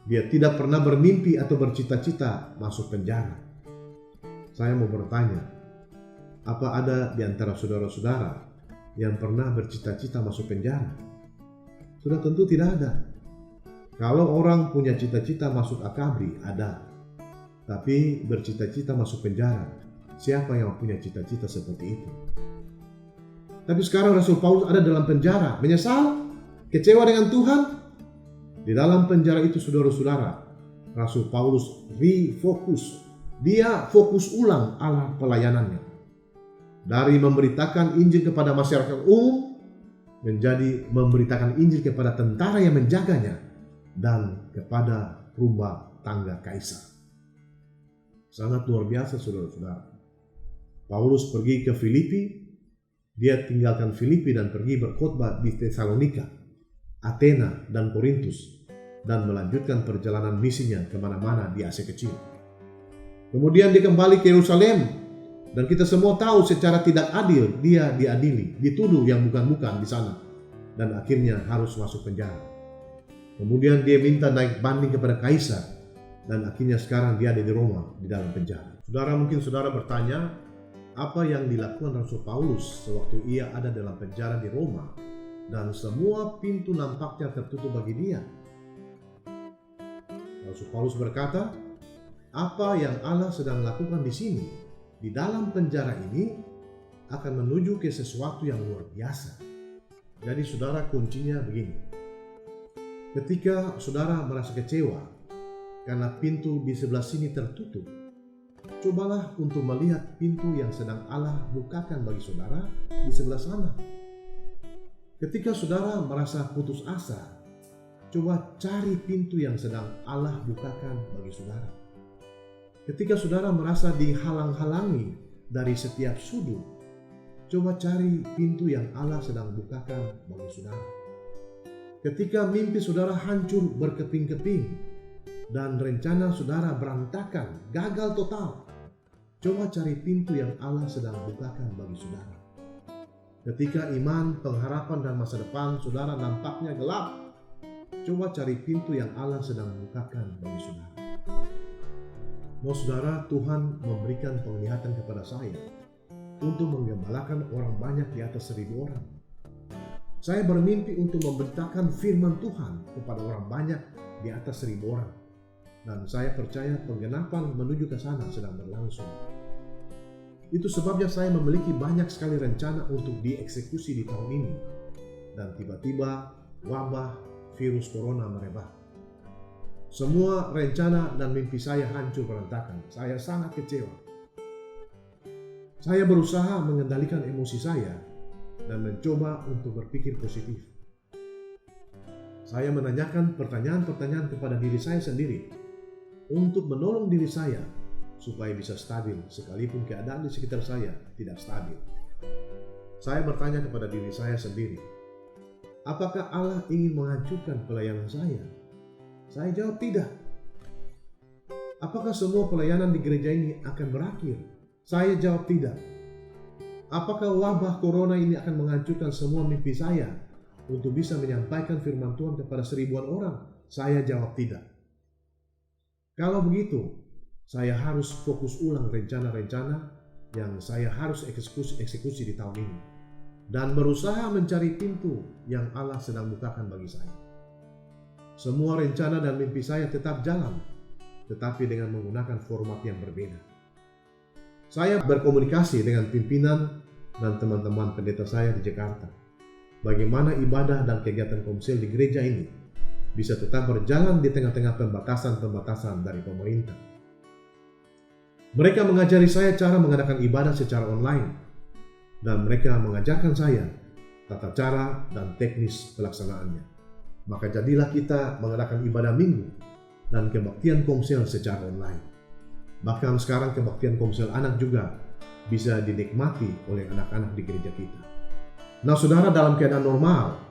Dia tidak pernah bermimpi atau bercita-cita masuk penjara. Saya mau bertanya, apa ada di antara saudara-saudara yang pernah bercita-cita masuk penjara? Sudah tentu tidak ada. Kalau orang punya cita-cita masuk akabri, ada. Tapi bercita-cita masuk penjara, siapa yang punya cita-cita seperti itu? Tapi sekarang Rasul Paulus ada dalam penjara, menyesal, kecewa dengan Tuhan. Di dalam penjara itu saudara-saudara, Rasul Paulus refocus. Dia fokus ulang arah pelayanannya. Dari memberitakan Injil kepada masyarakat umum, menjadi memberitakan Injil kepada tentara yang menjaganya, dan kepada rumah tangga kaisar. Sangat luar biasa saudara-saudara. Paulus pergi ke Filipi, dia tinggalkan Filipi dan pergi berkhotbah di Tesalonika, Athena dan Korintus, dan melanjutkan perjalanan misinya kemana-mana di Asia Kecil. Kemudian dia kembali ke Yerusalem, dan kita semua tahu secara tidak adil dia diadili, dituduh yang bukan-bukan di sana, dan akhirnya harus masuk penjara. Kemudian dia minta naik banding kepada kaisar, dan akhirnya sekarang dia ada di Roma di dalam penjara. Saudara, mungkin saudara bertanya, apa yang dilakukan Rasul Paulus sewaktu ia ada dalam penjara di Roma dan semua pintu nampaknya tertutup bagi dia? Rasul Paulus berkata, apa yang Allah sedang lakukan di sini, di dalam penjara ini, akan menuju ke sesuatu yang luar biasa. Jadi saudara, kuncinya begini. Ketika saudara merasa kecewa karena pintu di sebelah sini tertutup, cobalah untuk melihat pintu yang sedang Allah bukakan bagi saudara di sebelah sana. Ketika saudara merasa putus asa, coba cari pintu yang sedang Allah bukakan bagi saudara. Ketika saudara merasa dihalang-halangi dari setiap sudut, coba cari pintu yang Allah sedang bukakan bagi saudara. Ketika mimpi saudara hancur berkeping-keping dan rencana saudara berantakan, gagal total, coba cari pintu yang Allah sedang bukakan bagi saudara. Ketika iman, pengharapan, dan masa depan saudara nampaknya gelap, coba cari pintu yang Allah sedang bukakan bagi saudara. Mau saudara, Tuhan memberikan penglihatan kepada saya untuk menggembalakan orang banyak di atas 1.000 orang. Saya bermimpi untuk memberitakan firman Tuhan kepada orang banyak di atas 1.000 orang. Dan saya percaya penggenapan menuju ke sana sedang berlangsung. Itu sebabnya saya memiliki banyak sekali rencana untuk dieksekusi di tahun ini. Dan tiba-tiba wabah virus corona merebak. Semua rencana dan mimpi saya hancur berantakan. Saya sangat kecewa. Saya berusaha mengendalikan emosi saya dan mencoba untuk berpikir positif. Saya menanyakan pertanyaan-pertanyaan kepada diri saya sendiri untuk menolong diri saya supaya bisa stabil sekalipun keadaan di sekitar saya tidak stabil. Saya bertanya kepada diri saya sendiri, apakah Allah ingin menghancurkan pelayanan saya? Saya jawab tidak. Apakah semua pelayanan di gereja ini akan berakhir? Saya jawab tidak. Apakah wabah corona ini akan menghancurkan semua mimpi saya untuk bisa menyampaikan firman Tuhan kepada 1.000-an orang? Saya jawab tidak. Kalau begitu, saya harus fokus ulang rencana-rencana yang saya harus eksekusi di tahun ini dan berusaha mencari pintu yang Allah sedang bukakan bagi saya. Semua rencana dan mimpi saya tetap jalan, tetapi dengan menggunakan format yang berbeda. Saya berkomunikasi dengan pimpinan dan teman-teman pendeta saya di Jakarta. Bagaimana ibadah dan kegiatan komsel di gereja ini bisa tetap berjalan di tengah-tengah pembatasan-pembatasan dari pemerintah. Mereka mengajari saya cara mengadakan ibadah secara online, dan mereka mengajarkan saya tata cara dan teknis pelaksanaannya. Maka jadilah kita mengadakan ibadah minggu dan kebaktian komsel secara online. Bahkan sekarang kebaktian komsel anak juga bisa dinikmati oleh anak-anak di gereja kita. Nah saudara, dalam keadaan normal,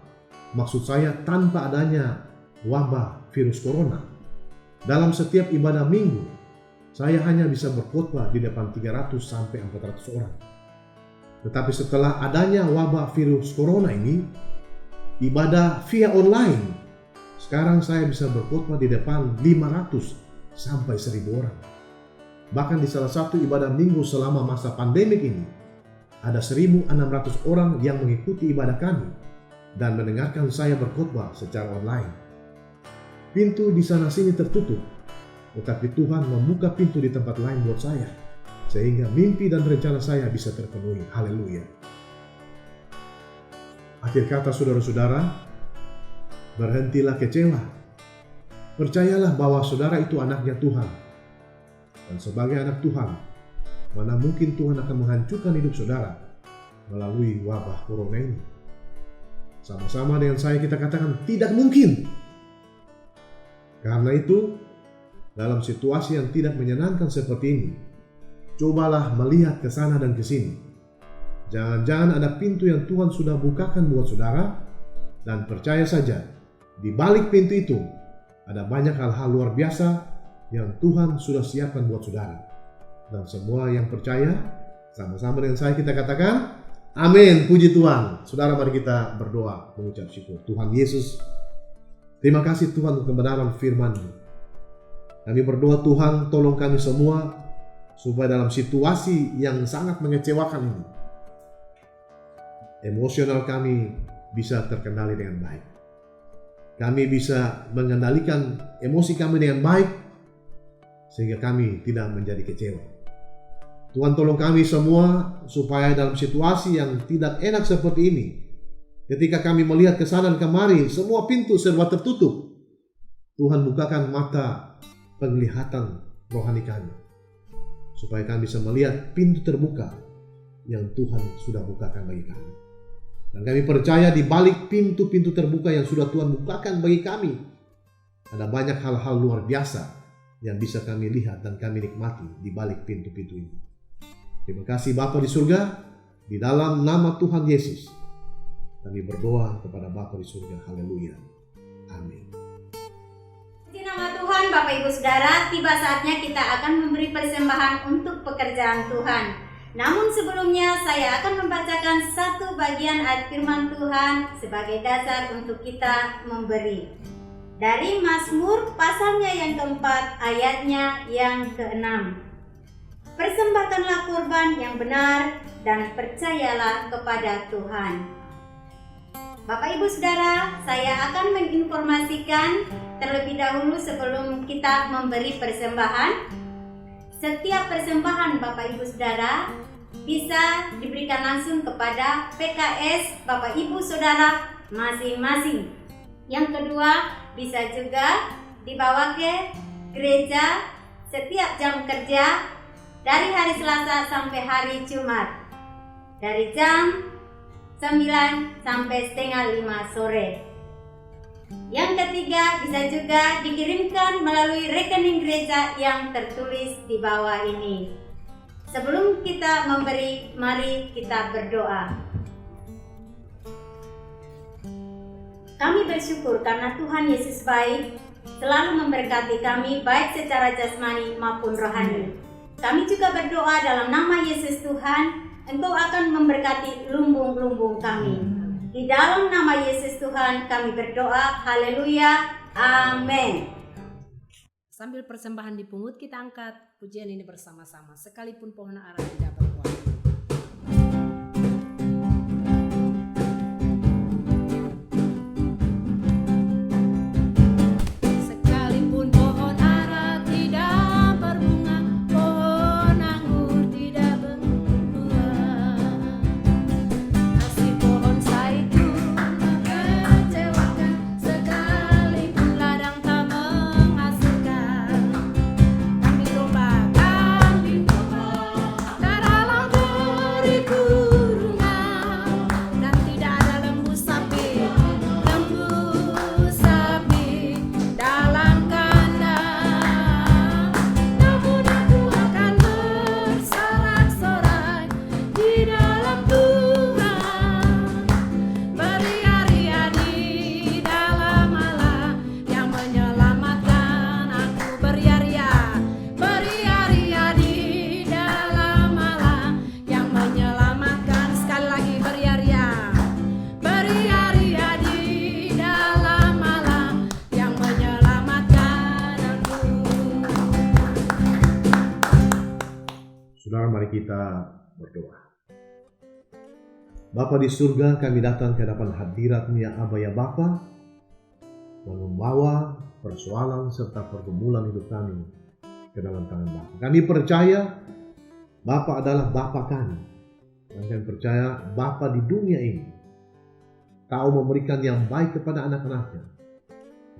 maksud saya tanpa adanya wabah virus corona, dalam setiap ibadah minggu, saya hanya bisa berkhotbah di depan 300 sampai 400 orang. Tetapi setelah adanya wabah virus corona ini, ibadah via online, sekarang saya bisa berkhotbah di depan 500 sampai 1.000 orang. Bahkan di salah satu ibadah minggu selama masa pandemik ini, ada 1.600 orang yang mengikuti ibadah kami dan mendengarkan saya berkhotbah secara online. Pintu di sana sini tertutup, tetapi Tuhan membuka pintu di tempat lain buat saya, sehingga mimpi dan rencana saya bisa terpenuhi. Haleluya. Akhir kata saudara-saudara, berhentilah kecewa. Percayalah bahwa saudara itu anaknya Tuhan. Dan sebagai anak Tuhan, mana mungkin Tuhan akan menghancurkan hidup saudara melalui wabah corona ini. Sama-sama dengan saya kita katakan tidak mungkin. Karena itu, dalam situasi yang tidak menyenangkan seperti ini, cobalah melihat ke sana dan ke sini. Jangan-jangan ada pintu yang Tuhan sudah bukakan buat saudara, dan percaya saja, di balik pintu itu ada banyak hal-hal luar biasa yang Tuhan sudah siapkan buat saudara. Dan semua yang percaya, sama-sama dengan saya kita katakan, amin, puji Tuhan. Saudara, mari kita berdoa mengucap syukur. Tuhan Yesus, terima kasih Tuhan untuk kebenaran firman-Mu. Kami berdoa Tuhan, tolong kami semua supaya dalam situasi yang sangat mengecewakan ini, emosional kami bisa terkendali dengan baik. Kami bisa mengendalikan emosi kami dengan baik, sehingga kami tidak menjadi kecewa. Tuhan tolong kami semua supaya dalam situasi yang tidak enak seperti ini, ketika kami melihat ke sana dan kemari, semua pintu serba tertutup, Tuhan bukakan mata penglihatan rohani kami, supaya kami bisa melihat pintu terbuka yang Tuhan sudah bukakan bagi kami. Dan kami percaya di balik pintu-pintu terbuka yang sudah Tuhan bukakan bagi kami, ada banyak hal-hal luar biasa yang bisa kami lihat dan kami nikmati di balik pintu-pintu ini. Terima kasih Bapa di surga, di dalam nama Tuhan Yesus kami berdoa kepada Bapa di surga. Haleluya. Amin. Di nama Tuhan, Bapak Ibu Saudara, tiba saatnya kita akan memberi persembahan untuk pekerjaan Tuhan. Namun sebelumnya saya akan membacakan satu bagian ayat firman Tuhan sebagai dasar untuk kita memberi. Dari Mazmur pasalnya yang keempat, ayatnya yang keenam. Persembahkanlah kurban yang benar dan percayalah kepada Tuhan. Bapak Ibu Saudara, saya akan menginformasikan terlebih dahulu sebelum kita memberi persembahan. Setiap persembahan Bapak Ibu Saudara bisa diberikan langsung kepada PKS Bapak Ibu Saudara masing-masing. Yang kedua, bisa juga dibawa ke gereja setiap jam kerja dari hari Selasa sampai hari Jumat, dari jam 9 sampai setengah 5 sore. Yang ketiga, bisa juga dikirimkan melalui rekening gereja yang tertulis di bawah ini. Sebelum kita memberi, mari kita berdoa. Kami bersyukur karena Tuhan Yesus baik, selalu memberkati kami baik secara jasmani maupun rohani. Kami juga berdoa dalam nama Yesus Tuhan, Engkau akan memberkati lumbung-lumbung kami. Di dalam nama Yesus Tuhan kami berdoa, haleluya, amin. Sambil persembahan dipungut, kita angkat pujian ini bersama-sama, sekalipun pohon ara tidak berbuah. Mari kita berdoa. Bapa di surga, kami datang ke hadapan hadirat-Mu ya Aba ya Bapa, dan membawa persoalan serta pergumulan hidup kami ke dalam tangan Bapa. Kami percaya Bapa adalah Bapa kami, dan kami percaya Bapa di dunia ini tahu memberikan yang baik kepada anak-anaknya,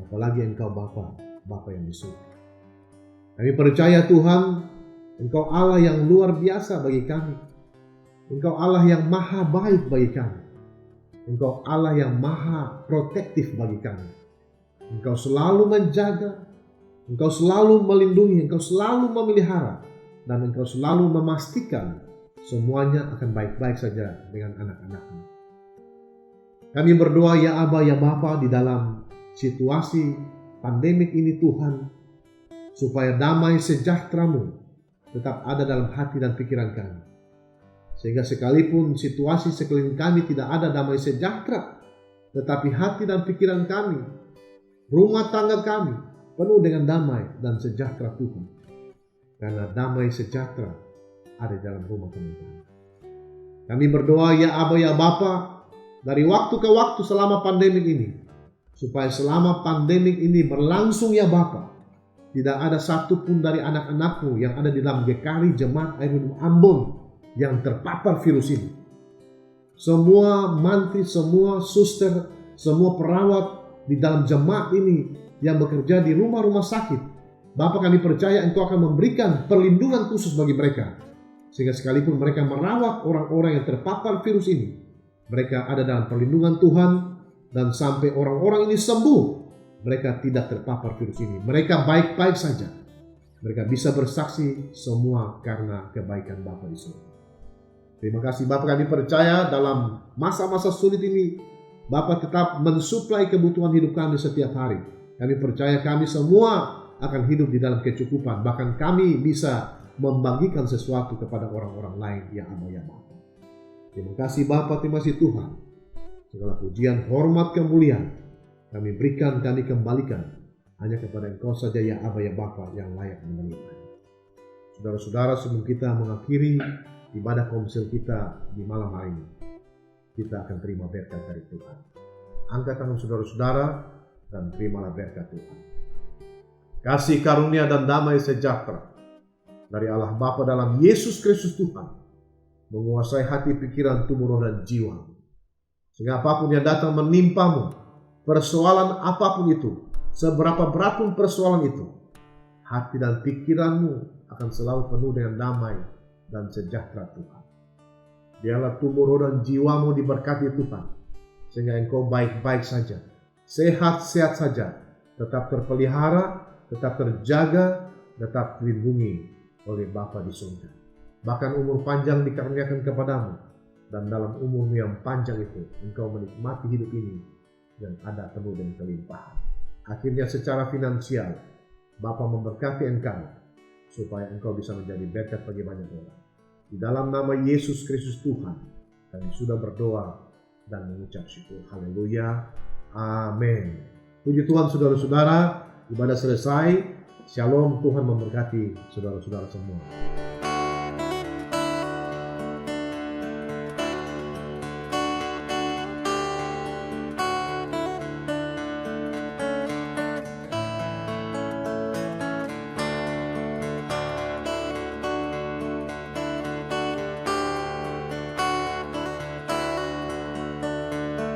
apalagi Engkau Bapa yang di surga. Kami percaya Tuhan, Engkau Allah yang luar biasa bagi kami. Engkau Allah yang maha baik bagi kami. Engkau Allah yang maha protektif bagi kami. Engkau selalu menjaga, Engkau selalu melindungi, Engkau selalu memelihara, dan Engkau selalu memastikan semuanya akan baik-baik saja dengan anak-anak-Mu. Kami berdoa ya Aba ya Bapa di dalam situasi pandemik ini Tuhan, supaya damai sejahtera-Mu tetap ada dalam hati dan pikiran kami. Sehingga sekalipun situasi sekeliling kami tidak ada damai sejahtera, tetapi hati dan pikiran kami, rumah tangga kami penuh dengan damai dan sejahtera Tuhan. Karena damai sejahtera ada dalam rumah kami. Kami berdoa ya Aba ya Bapa dari waktu ke waktu selama pandemik ini, supaya selama pandemik ini berlangsung ya Bapa, tidak ada satupun dari anak-anakmu yang ada di dalam GKRI Jemaat Air Minum Ambon yang terpapar virus ini. Semua mantri, semua suster, semua perawat di dalam jemaat ini yang bekerja di rumah-rumah sakit, Bapa, kami percaya Engkau akan memberikan perlindungan khusus bagi mereka, sehingga sekalipun mereka merawat orang-orang yang terpapar virus ini, mereka ada dalam perlindungan Tuhan, dan sampai orang-orang ini sembuh, mereka tidak terpapar virus ini. Mereka baik-baik saja. Mereka bisa bersaksi semua karena kebaikan Bapa di surga. Terima kasih Bapa, kami percaya dalam masa-masa sulit ini, Bapa tetap mensuplai kebutuhan hidup kami setiap hari. Kami percaya kami semua akan hidup di dalam kecukupan. Bahkan kami bisa membagikan sesuatu kepada orang-orang lain yang ya Bapa. Terima kasih Bapa, terima kasih Tuhan. Segala pujian, hormat, kemuliaan kami berikan, kami kembalikan hanya kepada Engkau saja ya Aba ya Bapa yang layak menerimanya. Saudara-saudara, sebelum kita mengakhiri ibadah komsel kita di malam hari ini, kita akan terima berkat dari Tuhan. Angkat tangan saudara-saudara dan terimalah berkat Tuhan. Kasih karunia dan damai sejahtera dari Allah Bapa dalam Yesus Kristus Tuhan menguasai hati, pikiran, tubuh, roh, dan jiwa, sehingga apapun yang datang menimpamu, persoalan apapun itu, seberapa berat pun persoalan itu, hati dan pikiranmu akan selalu penuh dengan damai dan sejahtera Tuhan. Biarlah tubuh, roh, dan jiwamu diberkati Tuhan, sehingga engkau baik-baik saja, sehat-sehat saja, tetap terpelihara, tetap terjaga, tetap dilindungi oleh Bapa di surga. Bahkan umur panjang dikaruniakan kepadamu, dan dalam umurmu yang panjang itu engkau menikmati hidup ini yang ada penuh dengan kelimpahan. Akhirnya secara finansial Bapa memberkati engkau supaya engkau bisa menjadi berkat bagi banyak orang. Di dalam nama Yesus Kristus Tuhan kami sudah berdoa dan mengucap syukur. Haleluya. Amin. Puji Tuhan saudara-saudara, ibadah selesai. Shalom, Tuhan memberkati saudara-saudara semua.